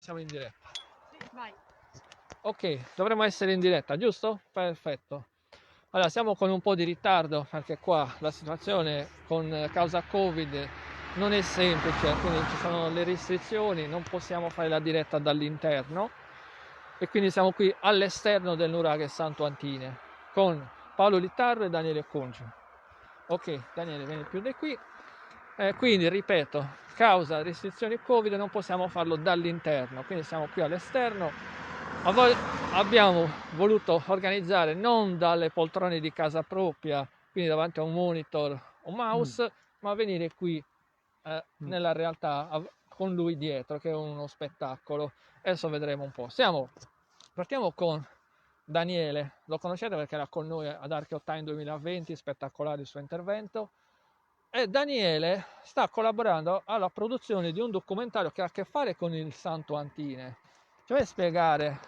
Siamo in diretta. Vai. Ok, dovremmo essere in diretta, giusto? Perfetto. Allora, siamo con un po' di ritardo perché qua la situazione con causa Covid non è semplice, quindi ci sono le restrizioni, non possiamo fare la diretta dall'interno e quindi siamo qui all'esterno del nuraghe Santo Antine con Paolo Littarro e Daniele Conci. Ok, Daniele, vieni più di qui. Quindi, ripeto, causa restrizioni Covid non possiamo farlo dall'interno, quindi siamo qui all'esterno. Abbiamo voluto organizzare non dalle poltrone di casa propria, quindi davanti a un monitor o mouse, ma venire qui nella realtà con lui dietro, che è uno spettacolo. Adesso vedremo un po'. Partiamo con Daniele, lo conoscete perché era con noi ad Archeo Time 2020, spettacolare il suo intervento. E Daniele sta collaborando alla produzione di un documentario che ha a che fare con il Santo Antine. Ci vuoi spiegare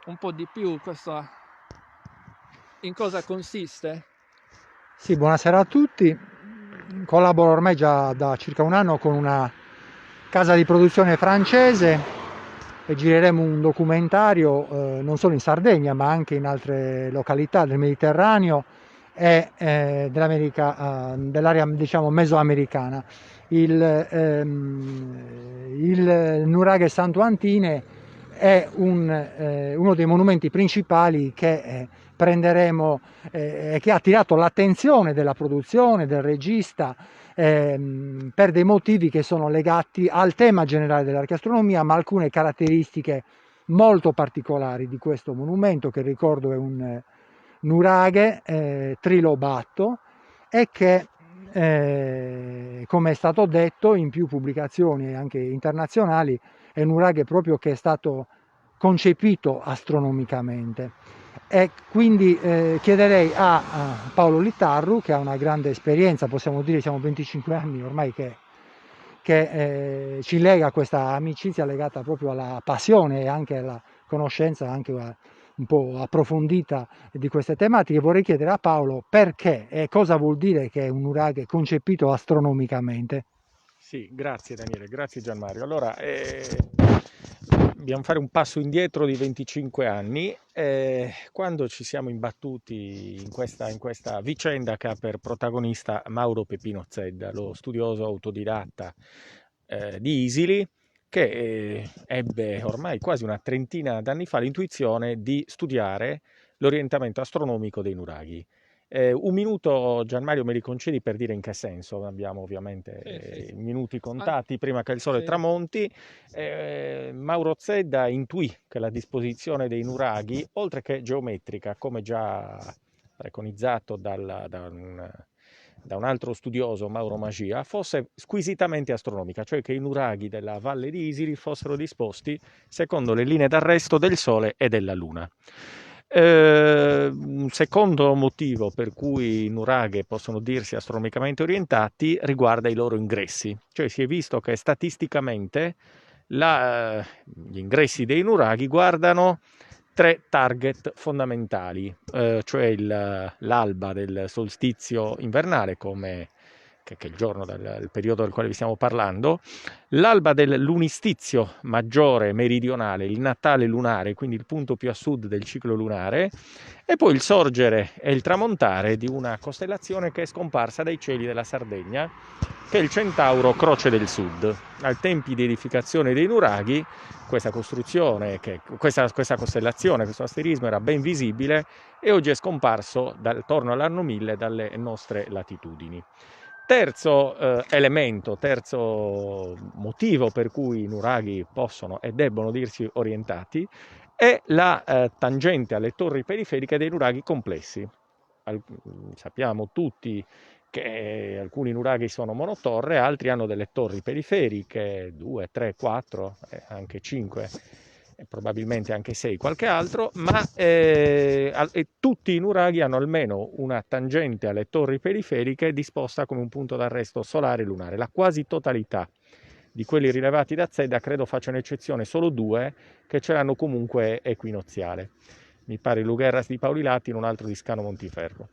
un po' di più in cosa consiste? Sì, buonasera a tutti. Collaboro ormai già da circa un anno con una casa di produzione francese e gireremo un documentario non solo in Sardegna ma anche in altre località del Mediterraneo e dell'area diciamo mesoamericana. Il nuraghe Santo Antine è uno dei monumenti principali che prenderemo che ha attirato l'attenzione della produzione, del regista, per dei motivi che sono legati al tema generale dell'archeastronomia, ma alcune caratteristiche molto particolari di questo monumento, che ricordo è un nuraghe trilobato e che, come è stato detto in più pubblicazioni anche internazionali, è un nuraghe proprio che è stato concepito astronomicamente. E quindi chiederei a Paolo Littarru, che ha una grande esperienza, possiamo dire siamo 25 anni ormai che ci lega questa amicizia legata proprio alla passione e anche alla conoscenza anche un po' approfondita di queste tematiche. Vorrei chiedere a Paolo perché e cosa vuol dire che è un nuraghe concepito astronomicamente. Sì, grazie Daniele, grazie Gianmario. Allora, dobbiamo fare un passo indietro di 25 anni, quando ci siamo imbattuti in questa vicenda che ha per protagonista Mauro Pepino Zedda, lo studioso autodidatta di Isili, che ebbe ormai quasi una trentina d'anni fa l'intuizione di studiare l'orientamento astronomico dei nuraghi. Un minuto, Gianmario, me li concedi per dire in che senso? Abbiamo ovviamente Sì. minuti contati prima che il sole Sì. tramonti. Mauro Zedda intuì che la disposizione dei nuraghi, oltre che geometrica, come già preconizzato da un altro studioso, Mauro Magia, fosse squisitamente astronomica, cioè che i nuraghi della valle di Isili fossero disposti secondo le linee d'arresto del Sole e della Luna. Un secondo motivo per cui i nuraghe possono dirsi astronomicamente orientati riguarda i loro ingressi, cioè si è visto che statisticamente gli ingressi dei nuraghi guardano tre target fondamentali, cioè l'alba del solstizio invernale, che è il giorno il periodo del quale vi stiamo parlando, l'alba del lunistizio maggiore meridionale, il natale lunare, quindi il punto più a sud del ciclo lunare, e poi il sorgere e il tramontare di una costellazione che è scomparsa dai cieli della Sardegna, che è il Centauro Croce del Sud. Ai tempi di edificazione dei nuraghi, questa costruzione, questa costellazione, questo asterismo era ben visibile e oggi è scomparso attorno all'anno 1000 dalle nostre latitudini. Terzo elemento, terzo motivo per cui i nuraghi possono e debbono dirsi orientati è la tangente alle torri periferiche dei nuraghi complessi. Sappiamo tutti che alcuni nuraghi sono monotorre, altri hanno delle torri periferiche, 2, 3, 4, anche 5 e probabilmente anche 6 qualche altro, ma tutti i nuraghi hanno almeno una tangente alle torri periferiche disposta come un punto d'arresto solare e lunare. La quasi totalità di quelli rilevati da Zedda, credo facciano eccezione solo 2 che ce l'hanno comunque equinoziale. Mi pare Lugherras di Paolilati in un altro di Scano Montiferro.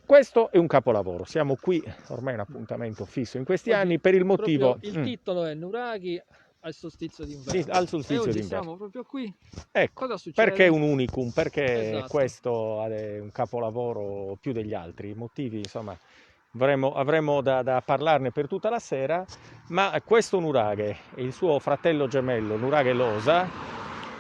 Questo è un capolavoro, siamo qui, ormai è un appuntamento fisso in questi Oggi anni, per il motivo... proprio il titolo è Nuraghi al solstizio d'inverno. al solstizio E oggi d'inverno. siamo proprio qui. Ecco, Cosa succede? perché è un unicum? Perché Esatto. questo è un capolavoro più degli altri? I motivi, insomma, avremo da parlarne per tutta la sera, ma questo nuraghe e il suo fratello gemello, nuraghe Losa,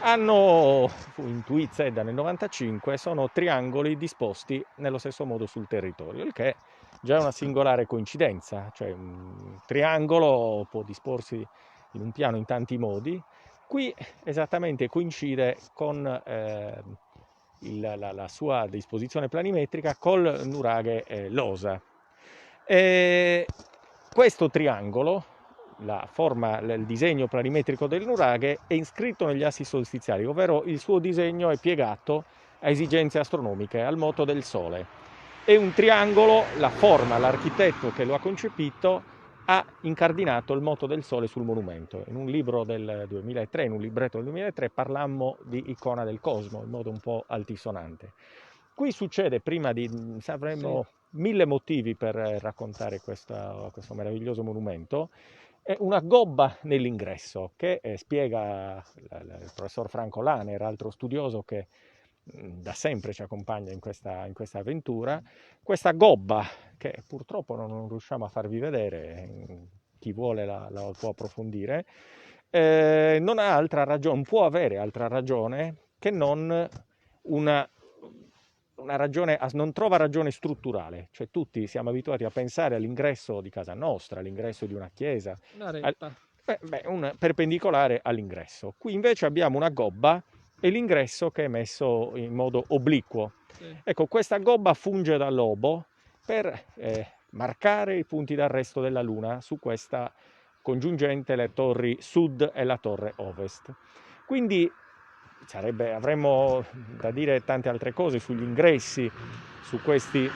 hanno, in Tuizedda nel 95, sono triangoli disposti nello stesso modo sul territorio, il che già è una singolare coincidenza, cioè un triangolo può disporsi in un piano in tanti modi. Qui esattamente coincide con la sua disposizione planimetrica col nuraghe Losa. Questo triangolo, il disegno planimetrico del nuraghe, è iscritto negli assi solstiziali, ovvero il suo disegno è piegato a esigenze astronomiche, al moto del Sole. È un triangolo, la forma, l'architetto che lo ha concepito ha incardinato il moto del Sole sul monumento. In un libro del 2003, in un libretto del 2003, parlammo di icona del cosmo, in modo un po' altisonante. Qui succede, avremmo 1000 motivi per raccontare questo meraviglioso monumento, è una gobba nell'ingresso che spiega il professor Franco Laner, altro studioso che da sempre ci accompagna in questa avventura. Questa gobba, che purtroppo non riusciamo a farvi vedere, chi vuole la può approfondire, non ha altra ragione, non può avere altra ragione che non una ragione, non trova ragione strutturale, cioè tutti siamo abituati a pensare all'ingresso di casa nostra, all'ingresso di una chiesa, Una retta. un perpendicolare all'ingresso. Qui invece abbiamo una gobba e l'ingresso che è messo in modo obliquo. Sì. Ecco, questa gobba funge da lobo per marcare i punti d'arresto della Luna su questa congiungente, le torri sud e la torre ovest. Quindi avremmo da dire tante altre cose sugli ingressi, su queste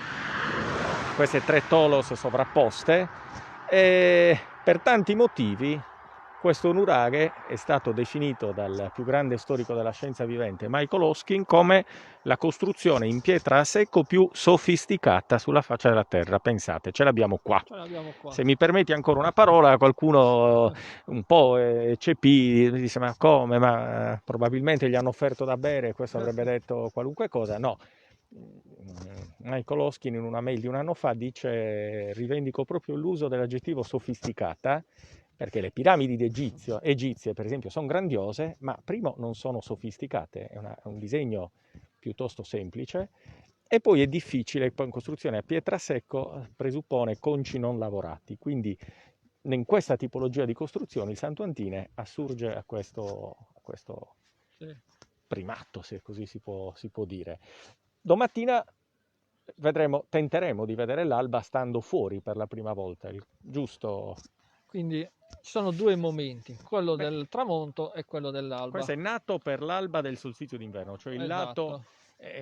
tre tolos sovrapposte, e per tanti motivi questo nuraghe è stato definito dal più grande storico della scienza vivente, Michael Hoskin, come la costruzione in pietra a secco più sofisticata sulla faccia della Terra. Pensate, ce l'abbiamo qua. Se mi permetti ancora una parola, qualcuno un po' eccepì, dice ma come? Ma probabilmente gli hanno offerto da bere, questo avrebbe detto qualunque cosa. No. Michael Hoskin in una mail di un anno fa dice: rivendico proprio l'uso dell'aggettivo sofisticata, perché le piramidi egizie per esempio sono grandiose, ma primo non sono sofisticate, è un disegno piuttosto semplice, e poi è difficile, in costruzione a pietra secco presuppone conci non lavorati, quindi in questa tipologia di costruzioni il Santo Antine assurge a questo primato, se così si può dire. Domattina tenteremo di vedere l'alba stando fuori per la prima volta, giusto? Quindi ci sono due momenti, quello del tramonto e quello dell'alba. Questo è nato per l'alba del solstizio d'inverno, cioè il lato,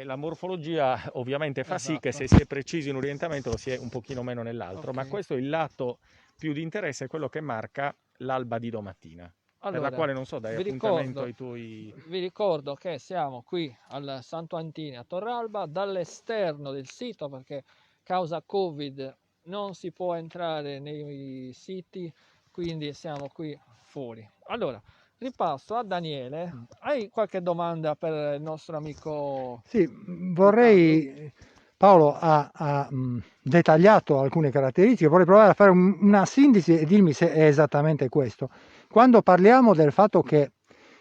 la morfologia ovviamente fa sì che se si è precisi in un orientamento lo si è un pochino meno nell'altro, ma questo è il lato più di interesse, è quello che marca l'alba di domattina. Allora, per la quale non so, dai appuntamento ai tuoi... Vi ricordo che siamo qui al Santo Antine a Torralba, dall'esterno del sito, perché causa Covid non si può entrare nei siti, quindi siamo qui fuori. Allora, ripasso a Daniele. Hai qualche domanda per il nostro amico? Sì, vorrei... Paolo ha dettagliato alcune caratteristiche, vorrei provare a fare una sintesi e dirmi se è esattamente questo. Quando parliamo del fatto che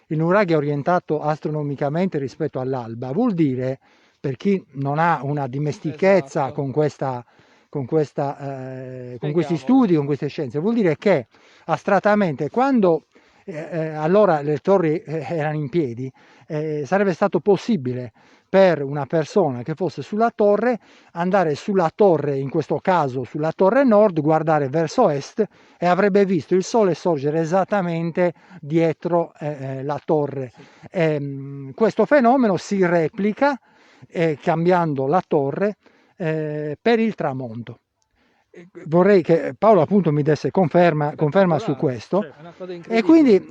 il nuraghe è orientato astronomicamente rispetto all'alba, vuol dire, per chi non ha una dimestichezza con questi studi, con queste scienze, vuol dire che astrattamente quando allora le torri erano in piedi, sarebbe stato possibile per una persona che fosse sulla torre andare sulla torre, in questo caso sulla torre nord, guardare verso est e avrebbe visto il sole sorgere esattamente dietro la torre. Questo fenomeno si replica cambiando la torre per il tramonto. Vorrei che Paolo appunto mi desse conferma su questo, e quindi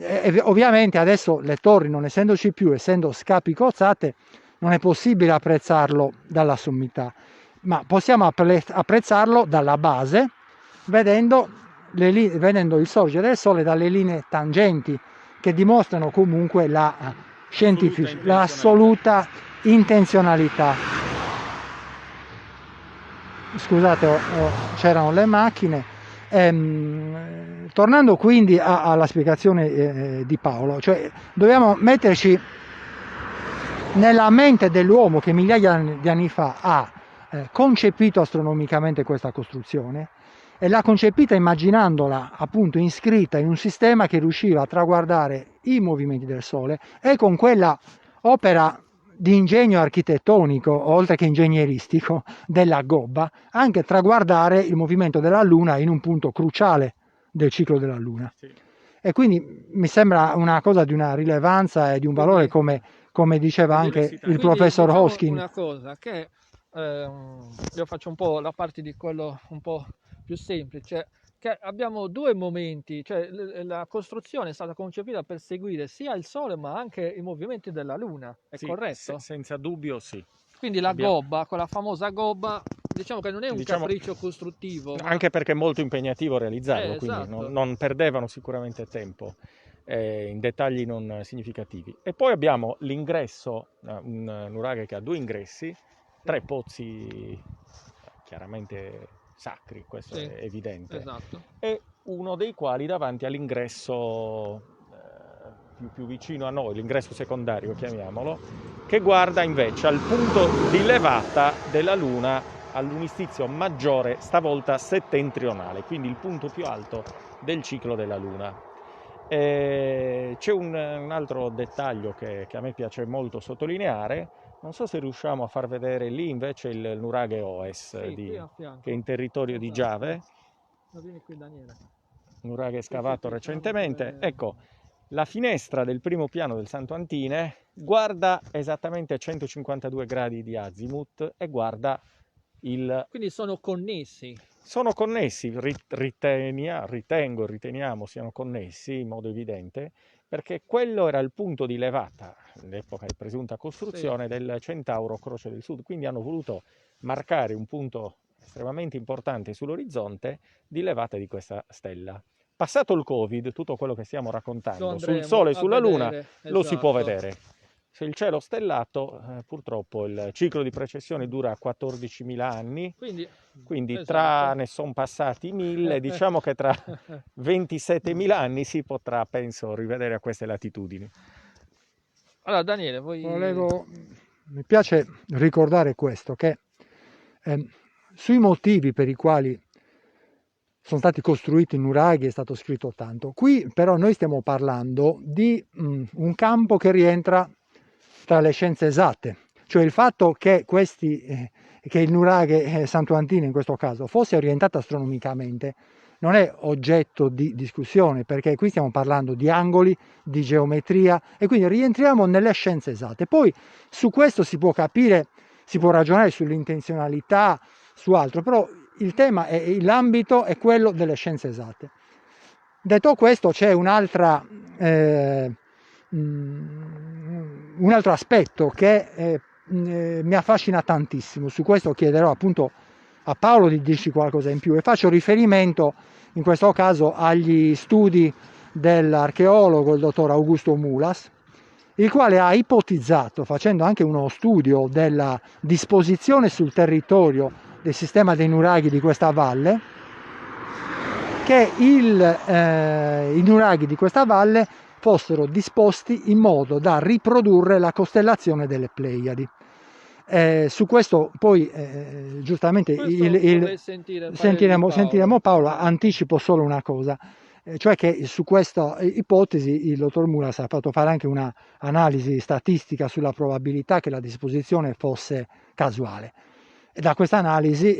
ovviamente adesso le torri, non essendoci più, essendo scapicozzate, non è possibile apprezzarlo dalla sommità, ma possiamo apprezzarlo dalla base, vedendo vedendo il sorgere del sole dalle linee tangenti che dimostrano comunque l'assoluta intenzionalità. Scusate, c'erano le macchine. Tornando quindi alla spiegazione di Paolo, cioè dobbiamo metterci nella mente dell'uomo che migliaia di anni fa ha concepito astronomicamente questa costruzione e l'ha concepita immaginandola appunto iscritta in un sistema che riusciva a traguardare i movimenti del Sole e con quella opera di ingegno architettonico, oltre che ingegneristico, della gobba, anche traguardare il movimento della Luna in un punto cruciale del ciclo della Luna. Sì. E quindi mi sembra una cosa di una rilevanza e di un valore, come diceva anche il professor Hoskin. Una cosa che io faccio un po' la parte di quello un po' più semplice, che abbiamo due momenti, cioè la costruzione è stata concepita per seguire sia il Sole ma anche i movimenti della Luna, è corretto? Senza dubbio sì. Quindi la gobba, quella famosa gobba, diciamo che non è un capriccio costruttivo. Anche perché è molto impegnativo realizzarlo, quindi esatto. non perdevano sicuramente tempo in dettagli non significativi. E poi abbiamo l'ingresso, un nuraghe che ha due ingressi, 3 pozzi chiaramente sacri, questo è evidente, esatto. E uno dei quali davanti all'ingresso più vicino a noi, l'ingresso secondario chiamiamolo, che guarda invece al punto di levata della Luna all'unistizio maggiore, stavolta settentrionale, quindi il punto più alto del ciclo della Luna. C'è un altro dettaglio che a me piace molto sottolineare. Non so se riusciamo a far vedere lì invece il nuraghe Oes, che è in territorio di Giave. Vieni qui, Daniele. Nuraghe scavato recentemente. Ecco, la finestra del primo piano del Santo Antine guarda esattamente a 152 gradi di azimut e guarda Quindi sono connessi. Sono connessi, riteniamo siano connessi in modo evidente, perché quello era il punto di levata, all'epoca di presunta costruzione, del Centauro Croce del Sud, quindi hanno voluto marcare un punto estremamente importante sull'orizzonte di levata di questa stella. Passato il Covid, tutto quello che stiamo raccontando sul Sole e sulla Luna lo si può vedere. Se il cielo stellato, purtroppo il ciclo di precessione dura 14.000 anni, quindi esatto. Ne sono passati 1.000, diciamo che tra 27.000 anni si potrà, penso, rivedere a queste latitudini. Allora Daniele, mi piace ricordare questo, che sui motivi per i quali sono stati costruiti i nuraghi è stato scritto tanto. Qui però noi stiamo parlando di un campo che rientra tra le scienze esatte, cioè il fatto che che il nuraghe Santo Antino in questo caso fosse orientato astronomicamente non è oggetto di discussione, perché qui stiamo parlando di angoli, di geometria e quindi rientriamo nelle scienze esatte. Poi su questo si può capire, si può ragionare sull'intenzionalità, su altro, però il tema e l'ambito è quello delle scienze esatte. Detto questo, c'è un altro aspetto che mi affascina tantissimo. Su questo chiederò appunto a Paolo di dirci qualcosa in più e faccio riferimento in questo caso agli studi dell'archeologo il dottor Augusto Mulas, il quale ha ipotizzato, facendo anche uno studio della disposizione sul territorio del sistema dei nuraghi di questa valle, che i nuraghi di questa valle fossero disposti in modo da riprodurre la costellazione delle Pleiadi. Su questo poi giustamente sentiremo Paolo. Anticipo solo una cosa, cioè che su questa ipotesi il dottor Mulas ha fatto fare anche una analisi statistica sulla probabilità che la disposizione fosse casuale. E da questa analisi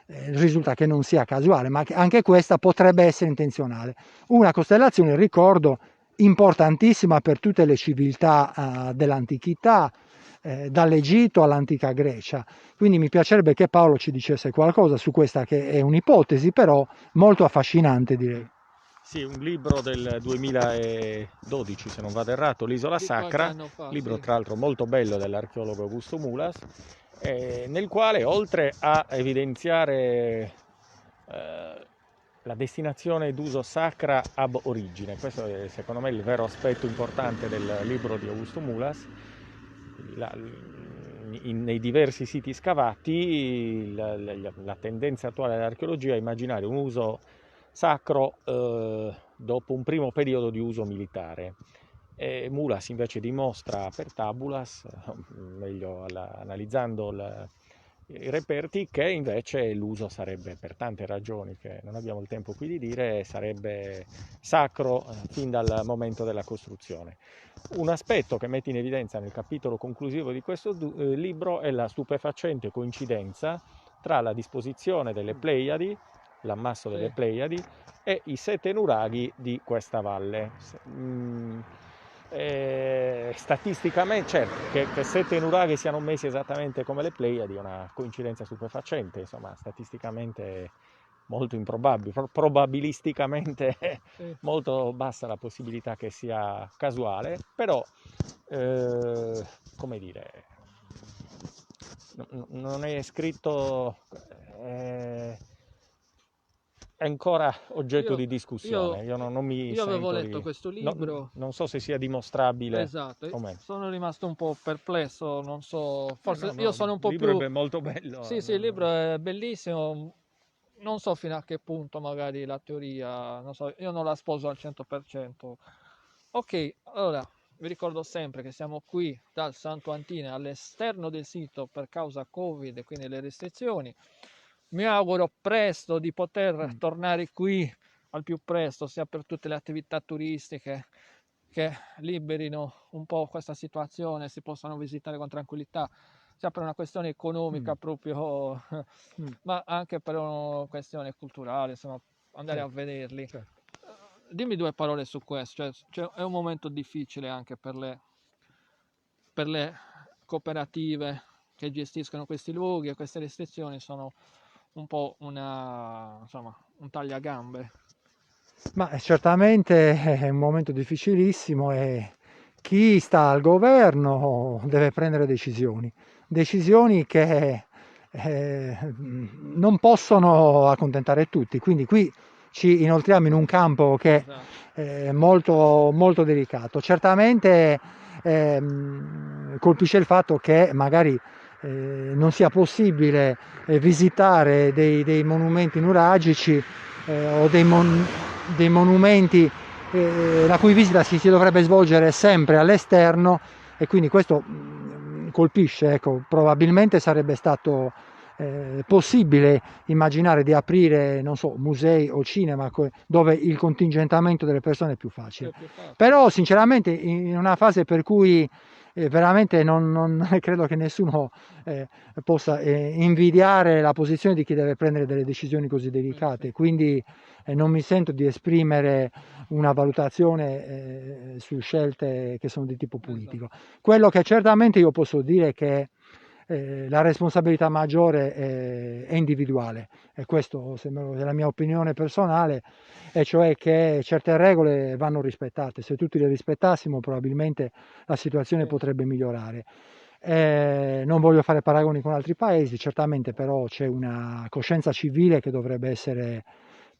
risulta che non sia casuale, ma che anche questa potrebbe essere intenzionale. Una costellazione, ricordo, importantissima per tutte le civiltà dell'antichità, dall'Egitto all'antica Grecia. Quindi mi piacerebbe che Paolo ci dicesse qualcosa su questa, che è un'ipotesi però molto affascinante, direi. Sì, un libro del 2012, se non vado errato, L'isola sacra, libro tra l'altro molto bello dell'archeologo Augusto Mulas, nel quale oltre a evidenziare la destinazione d'uso sacra ab origine. Questo è secondo me il vero aspetto importante del libro di Augusto Mulas. Nei diversi siti scavati la tendenza attuale dell'archeologia è immaginare un uso sacro dopo un primo periodo di uso militare. E Mulas invece dimostra per tabulas, meglio analizzando i reperti, che invece l'uso sarebbe, per tante ragioni che non abbiamo il tempo qui di dire, sarebbe sacro fin dal momento della costruzione. Un aspetto che mette in evidenza nel capitolo conclusivo di questo libro è la stupefacente coincidenza tra la disposizione delle Pleiadi, l'ammasso delle Pleiadi, e i 7 nuraghi di questa valle. Statisticamente, certo, che 7 nuraghi siano messi esattamente come le Pleiadi è una coincidenza stupefacente, insomma, statisticamente molto improbabile, probabilisticamente molto bassa la possibilità che sia casuale, però, come dire, non è scritto, è ancora oggetto di discussione. Io avevo letto questo libro. Non so se sia dimostrabile. Esatto, o meno. sono rimasto un po' perplesso, non so, forse No, io sono un po' il libro più... è molto bello. Sì, il libro è bellissimo, non so fino a che punto magari la teoria, non so, io non la sposo al 100%. Ok, allora, vi ricordo sempre che siamo qui dal Santo Antine all'esterno del sito per causa Covid, quindi le restrizioni. Mi auguro presto di poter tornare qui al più presto, sia per tutte le attività turistiche che liberino un po' questa situazione, si possano visitare con tranquillità, sia per una questione economica proprio, ma anche per una questione culturale, insomma, andare a vederli. Certo. Dimmi 2 parole su questo, cioè, è un momento difficile anche per le cooperative che gestiscono questi luoghi, e queste restrizioni sono un po' insomma, un tagliagambe. Ma certamente è un momento difficilissimo e chi sta al governo deve prendere decisioni che non possono accontentare tutti. Quindi qui ci inoltriamo in un campo che è molto, molto delicato. Certamente colpisce il fatto che magari non sia possibile visitare dei monumenti nuragici o dei monumenti la cui visita si dovrebbe svolgere sempre all'esterno, e quindi questo colpisce. Ecco, probabilmente sarebbe stato possibile immaginare di aprire, non so, musei o cinema dove il contingentamento delle persone è più facile. Però sinceramente in una fase per cui veramente non credo che nessuno possa invidiare la posizione di chi deve prendere delle decisioni così delicate, quindi non mi sento di esprimere una valutazione su scelte che sono di tipo politico. Quello che certamente io posso dire è che la responsabilità maggiore è individuale, e questo è la mia opinione personale, e cioè che certe regole vanno rispettate. Se tutti le rispettassimo probabilmente la situazione potrebbe migliorare. Non voglio fare paragoni con altri paesi, certamente, però c'è una coscienza civile che dovrebbe essere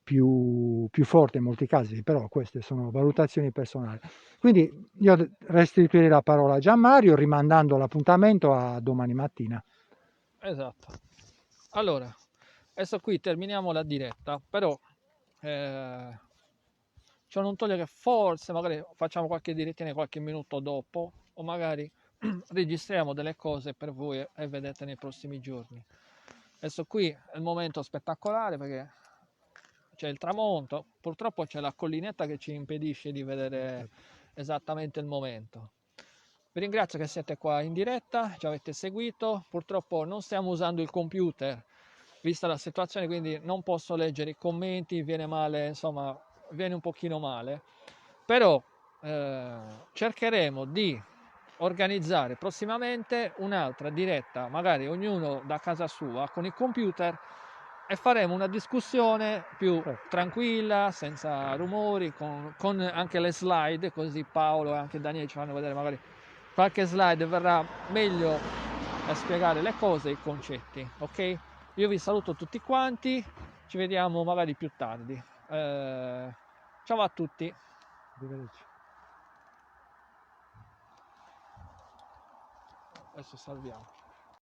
più forte in molti casi, però queste sono valutazioni personali. Quindi io restituirei la parola a Gianmario rimandando l'appuntamento a domani mattina. Esatto. Allora, adesso qui terminiamo la diretta, però ciò non toglie che forse magari facciamo qualche direttina qualche minuto dopo, o magari registriamo delle cose per voi e vedete nei prossimi giorni. Adesso qui è il momento spettacolare perché c'è il tramonto, purtroppo c'è la collinetta che ci impedisce di vedere esattamente il momento. Vi ringrazio che siete qua in diretta, ci avete seguito. Purtroppo non stiamo usando il computer vista la situazione, quindi non posso leggere i commenti, viene male, insomma, viene un pochino male. Però cercheremo di organizzare prossimamente un'altra diretta, magari ognuno da casa sua con il computer, e faremo una discussione più tranquilla, senza rumori, con anche le slide, così Paolo e anche Daniele ci fanno vedere magari qualche slide, verrà meglio a spiegare le cose e i concetti. Ok? Io vi saluto tutti quanti, ci vediamo magari più tardi. ciao a tutti. Arrivederci. Adesso salviamo.